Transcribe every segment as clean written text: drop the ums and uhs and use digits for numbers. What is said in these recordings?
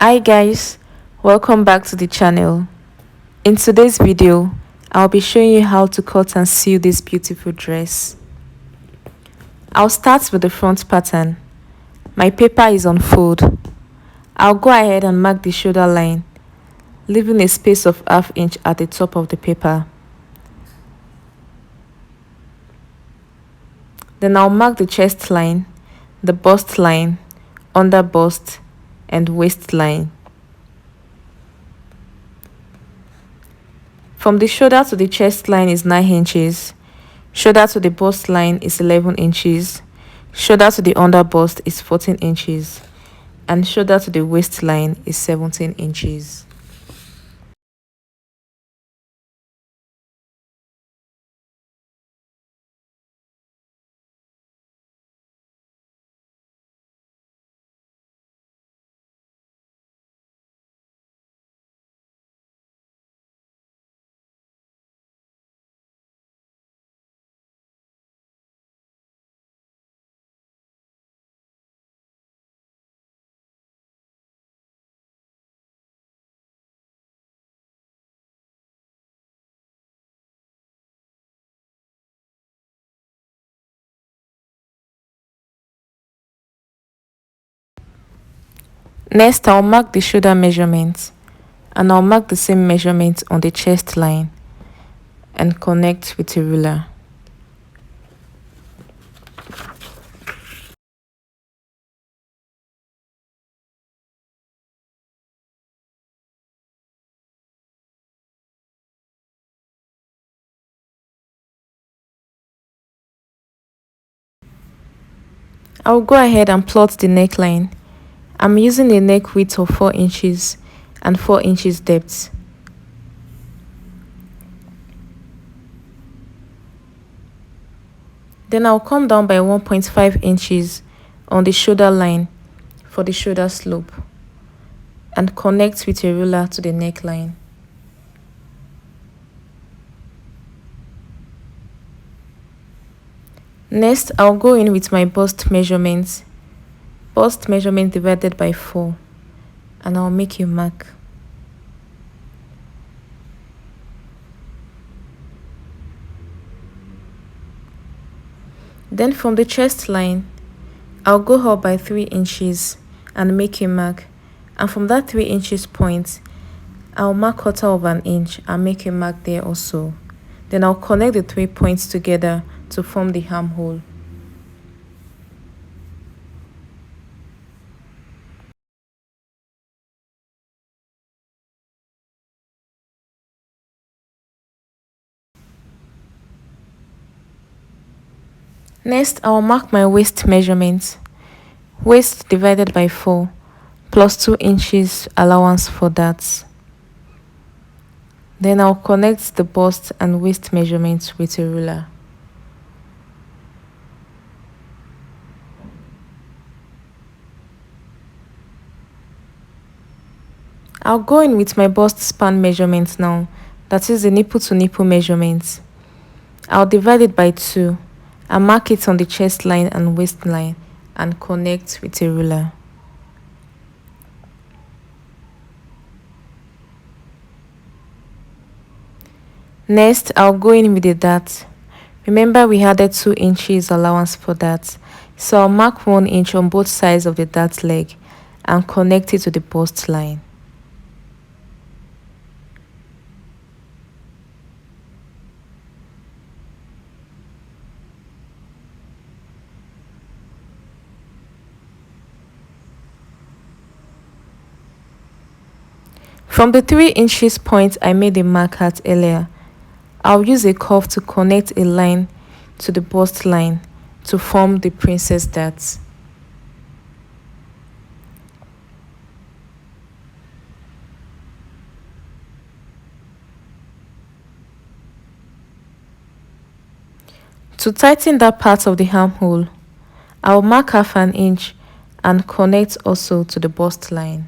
Hi guys, welcome back to the channel. In today's video, I'll be showing you how to cut and sew this beautiful dress. I'll start with the front pattern. My paper is on fold. I'll go ahead and mark the shoulder line, leaving a space of ½ inch at the top of the paper. Then I'll mark the chest line, the bust line, under bust, and waistline. From the shoulder to the chest line is 9 inches, shoulder to the bust line is 11 inches, shoulder to the under bust is 14 inches, and shoulder to the waistline is 17 inches. Next, I'll mark the shoulder measurement, and I'll mark the same measurement on the chest line and connect with a ruler. I'll go ahead and plot the neckline. I'm using a neck width of 4 inches and 4 inches depth. Then I'll come down by 1.5 inches on the shoulder line for the shoulder slope and connect with a ruler to the neckline. Next, I'll go in with my bust measurement divided by 4, and I'll make a mark. Then from the chest line, I'll go up by 3 inches and make a mark, and from that 3 inches point, I'll mark 1/4 inch and make a mark there also. Then I'll connect the 3 points together to form the armhole. Next, I'll mark my waist measurement. Waist divided by 4 plus 2 inches allowance for that. Then I'll connect the bust and waist measurements with a ruler. I'll go in with my bust span measurement now, that is the nipple to nipple measurement. I'll divide it by 2 and mark it on the chest line and waistline and connect with a ruler. Next, I'll go in with the dart. Remember we added 2 inches allowance for that, so I'll mark 1 inch on both sides of the dart leg and connect it to the bust line. From the 3 inches point I made a mark at earlier, I'll use a curve to connect a line to the bust line to form the princess dart. To tighten that part of the armhole, I'll mark ½ inch and connect also to the bust line.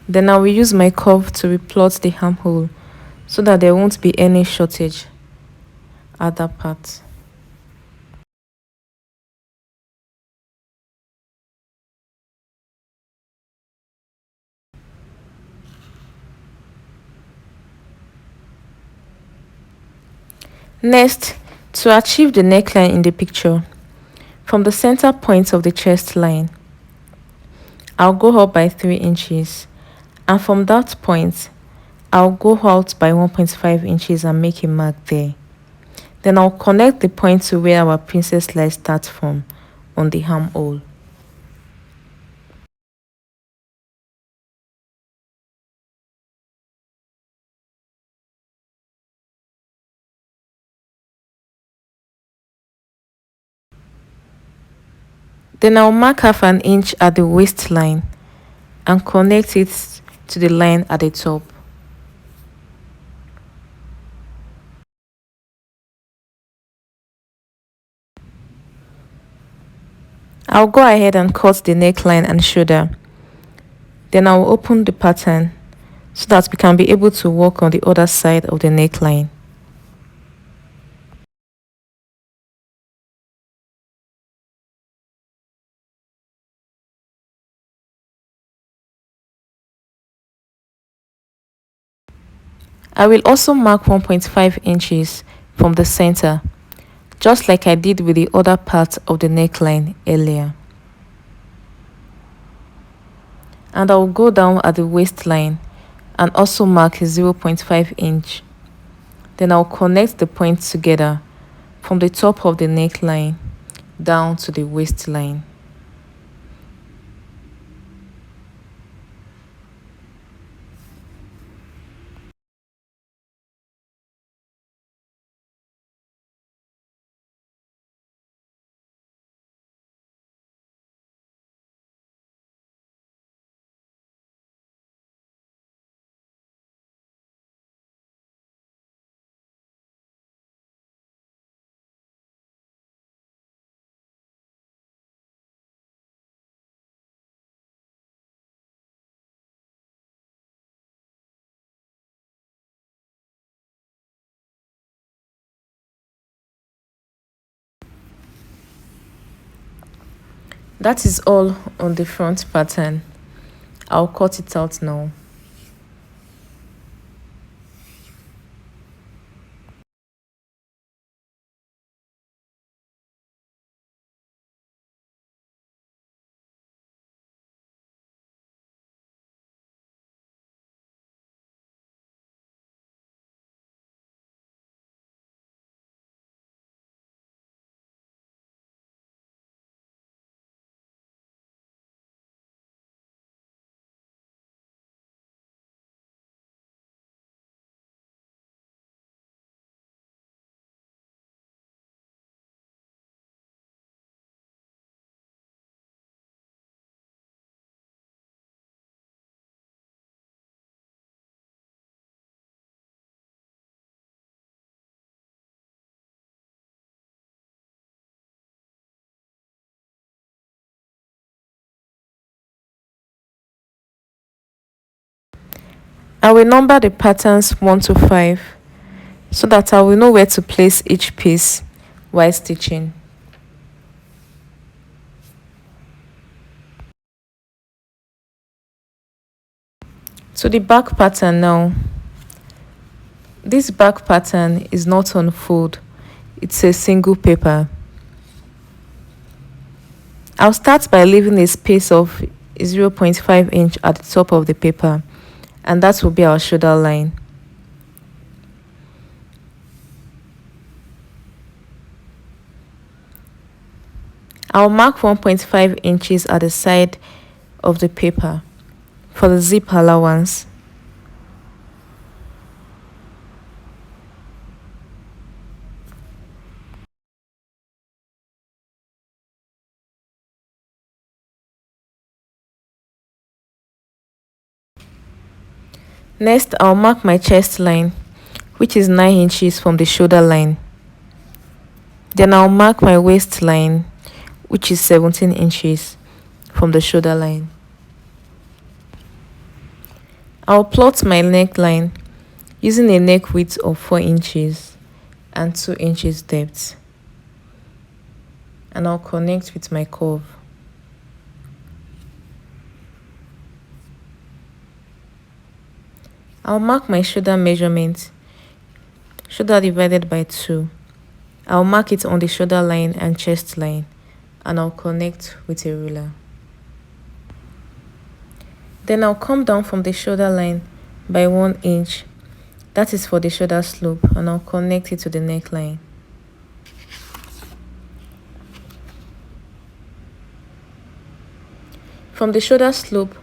Then I will use my curve to replot the armhole so that there won't be any shortage at that part. Next, to achieve the neckline in the picture, from the center point of the chest line, I'll go up by 3 inches, and from that point, I'll go out by 1.5 inches and make a mark there. Then I'll connect the point to where our princess line starts from on the armhole. Then I'll mark half an inch at the waistline and connect it to the line at the top. I'll go ahead and cut the neckline and shoulder. Then I'll open the pattern so that we can be able to work on the other side of the neckline. I will also mark 1.5 inches from the center, just like I did with the other part of the neckline earlier. And I will go down at the waistline and also mark 0.5 inch. Then I'll connect the points together from the top of the neckline down to the waistline. That is all on the front pattern. I'll cut it out now. I will number the patterns 1 to 5 so that I will know where to place each piece while stitching. So the back pattern now. This back pattern is not on fold, it's a single paper. I'll start by leaving a space of 0.5 inch at the top of the paper, and that will be our shoulder line. I'll mark 1.5 inches at the side of the paper for the zip allowance. Next, I'll mark my chest line, which is 9 inches from the shoulder line. Then I'll mark my waistline, which is 17 inches from the shoulder line. I'll plot my neckline using a neck width of 4 inches and 2 inches depth, and I'll connect with my curve. I'll mark my shoulder measurement, shoulder divided by 2. I'll mark it on the shoulder line and chest line, and I'll connect with a ruler. Then I'll come down from the shoulder line by 1 inch, that is for the shoulder slope, and I'll connect it to the neckline. From the shoulder slope,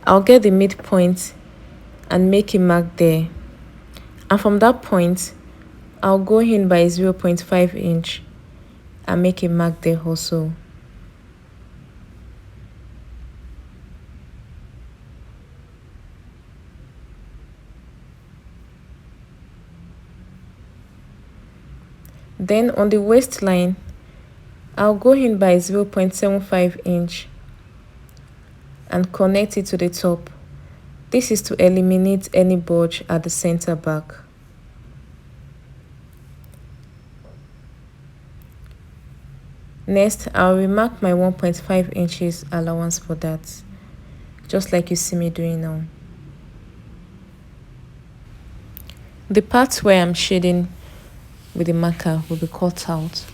I'll get the midpoint and make a mark there, and from that point I'll go in by 0.5 inch and make a mark there also. Then on the waistline, I'll go in by 0.75 inch and connect it to the top. This is to eliminate any bulge at the center back. Next, I'll remark my 1.5 inches allowance for that, just like you see me doing now. The part where I'm shading with the marker will be cut out.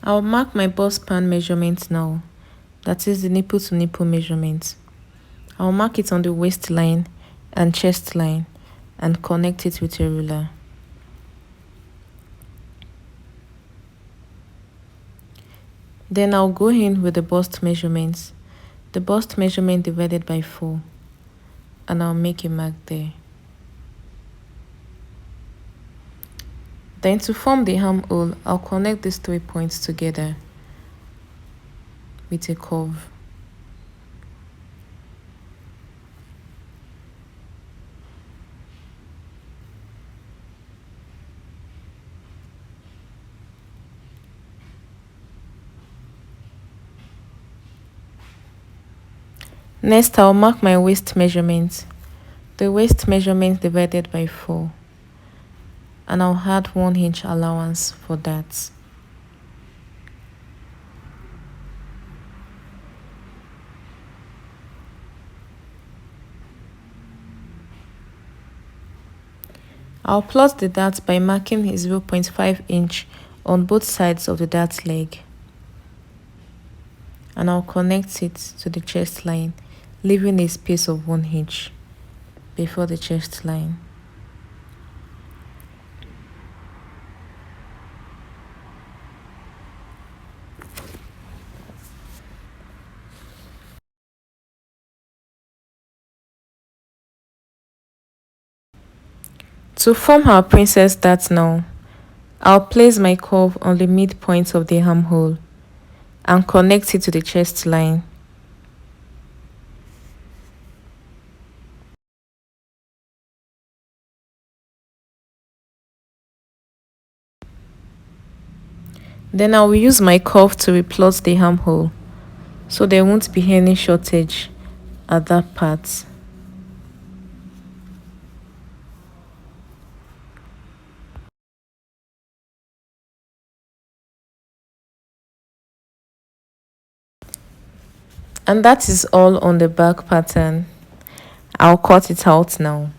I'll mark my bust span measurement now, that is the nipple to nipple measurement. I'll mark it on the waistline and chest line and connect it with a ruler. Then I'll go in with the bust measurements, the bust measurement divided by 4, and I'll make a mark there. Then to form the armhole, I'll connect these 3 points together with a curve. Next, I'll mark my waist measurement, the waist measurement divided by 4, and I'll add 1 inch allowance for that. I'll plot the dart by marking a 0.5 inch on both sides of the dart leg, and I'll connect it to the chest line, leaving a space of 1 inch before the chest line. To form our princess dart now, I'll place my curve on the midpoint of the armhole and connect it to the chest line. Then I will use my curve to replot the armhole, so there won't be any shortage at that part. And that is all on the back pattern. I'll cut it out now.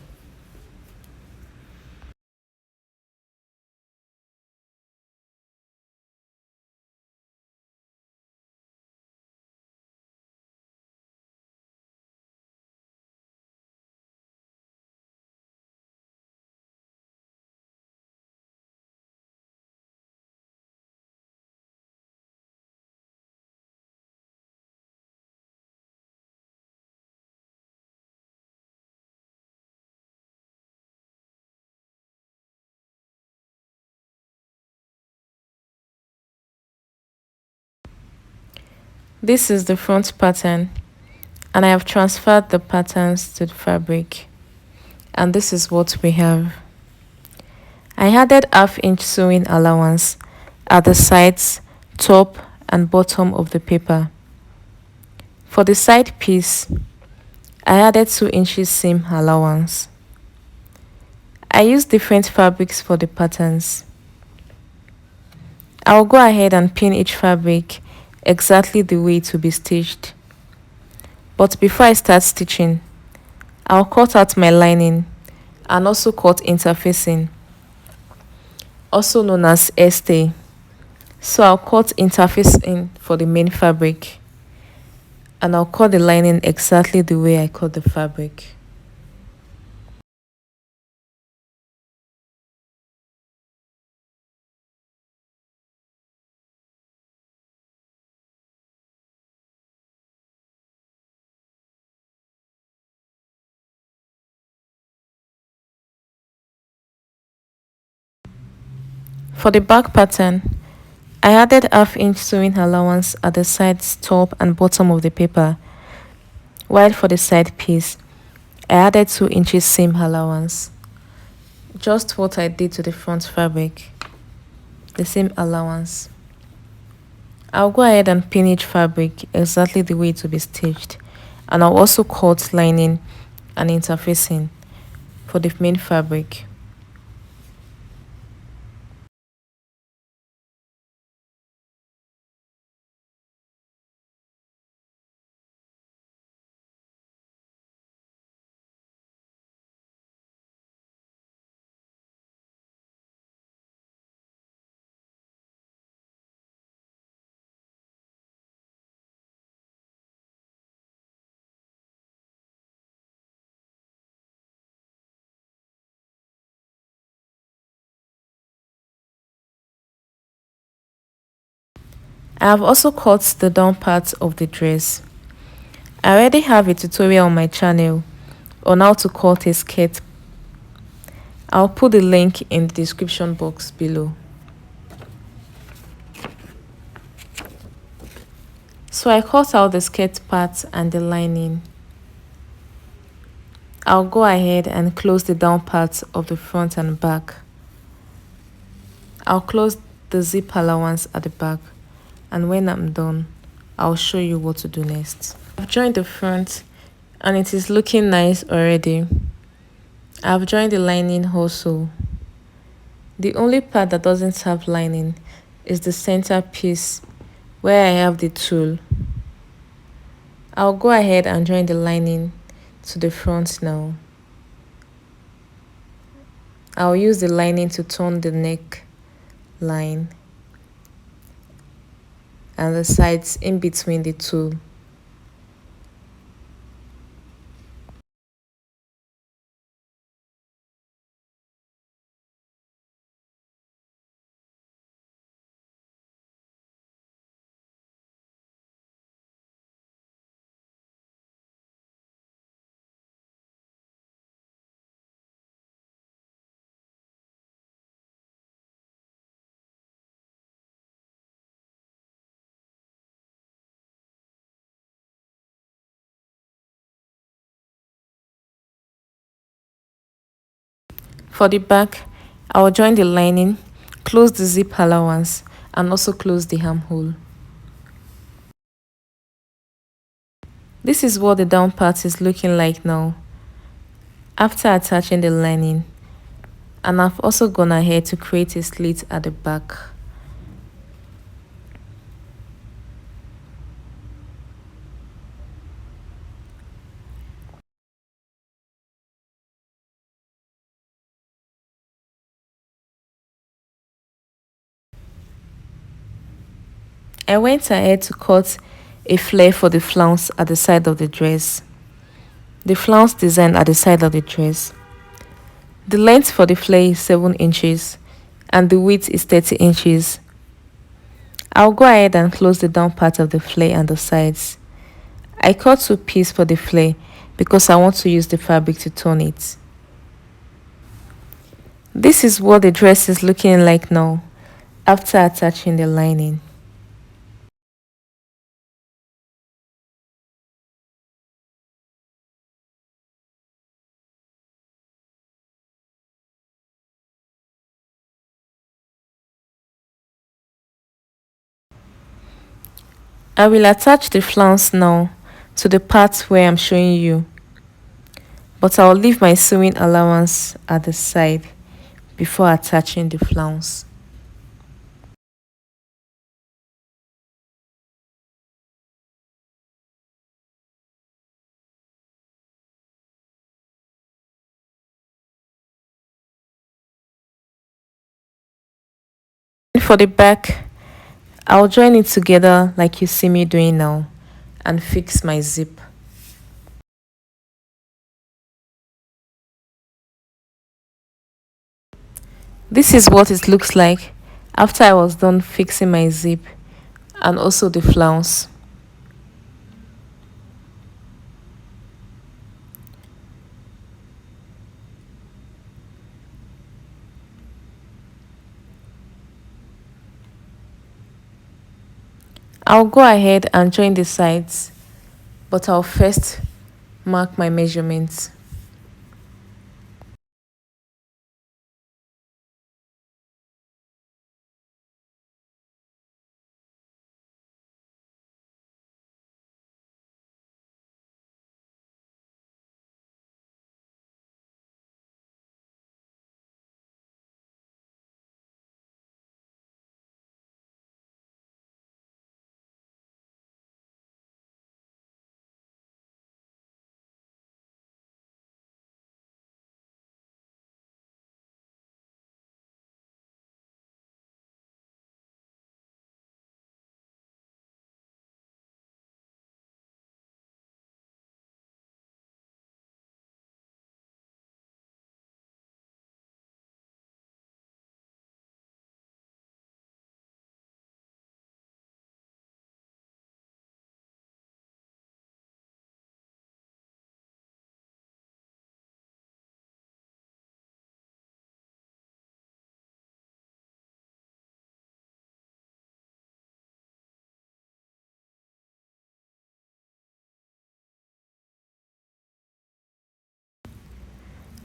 This is the front pattern, and I have transferred the patterns to the fabric, and this is what we have. I added half-inch sewing allowance at the sides, top and bottom of the paper. For the side piece, I added 2 inches seam allowance. I used different fabrics for the patterns. I'll go ahead and pin each fabric exactly the way it will be stitched. But before I start stitching, I'll cut out my lining and also cut interfacing, also known as stay. So I'll cut interfacing for the main fabric, and I'll cut the lining exactly the way I cut the fabric. For the back pattern, I added half-inch sewing allowance at the sides, top and bottom of the paper, while for the side piece, I added 2 inches seam allowance. Just what I did to the front fabric, the same allowance. I'll go ahead and pin each fabric exactly the way it will be stitched, and I'll also cut lining and interfacing for the main fabric. I have also cut the down part of the dress. I already have a tutorial on my channel on how to cut a skirt. I'll put the link in the description box below. So I cut out the skirt part and the lining. I'll go ahead and close the down part of the front and back. I'll close the zip allowance at the back, and when I'm done, I'll show you what to do next. I've joined the front and it is looking nice already. I've joined the lining also. The only part that doesn't have lining is the center piece where I have the tulle. I'll go ahead and join the lining to the front now. I'll use the lining to turn the neck line and the sides in between the two. For the back, I will join the lining, close the zip allowance, and also close the armhole. This is what the down part is looking like now after attaching the lining, and I've also gone ahead to create a slit at the back. I went ahead to cut a flare for the flounce at the side of the dress. The flounce design at the side of the dress. The length for the flare is 7 inches and the width is 30 inches. I'll go ahead and close the down part of the flare and the sides. I cut 2 pieces for the flare because I want to use the fabric to turn it. This is what the dress is looking like now after attaching the lining. I will attach the flounce now to the part where I'm showing you, but I'll leave my sewing allowance at the side before attaching the flounce. For the back, I'll join it together like you see me doing now and fix my zip. This is what it looks like after I was done fixing my zip and also the flounce. I'll go ahead and join the sides, but I'll first mark my measurements.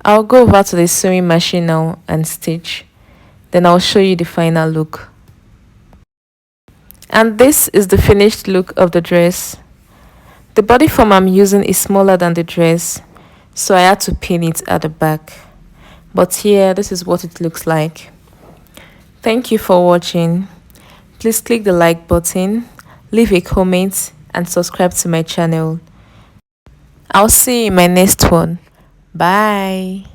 I'll go over to the sewing machine now and stitch. Then I'll show you the final look. And this is the finished look of the dress. The body form I'm using is smaller than the dress, so I had to pin it at the back. But here, this is what it looks like. Thank you for watching. Please click the like button, leave a comment and subscribe to my channel. I'll see you in my next one. Bye.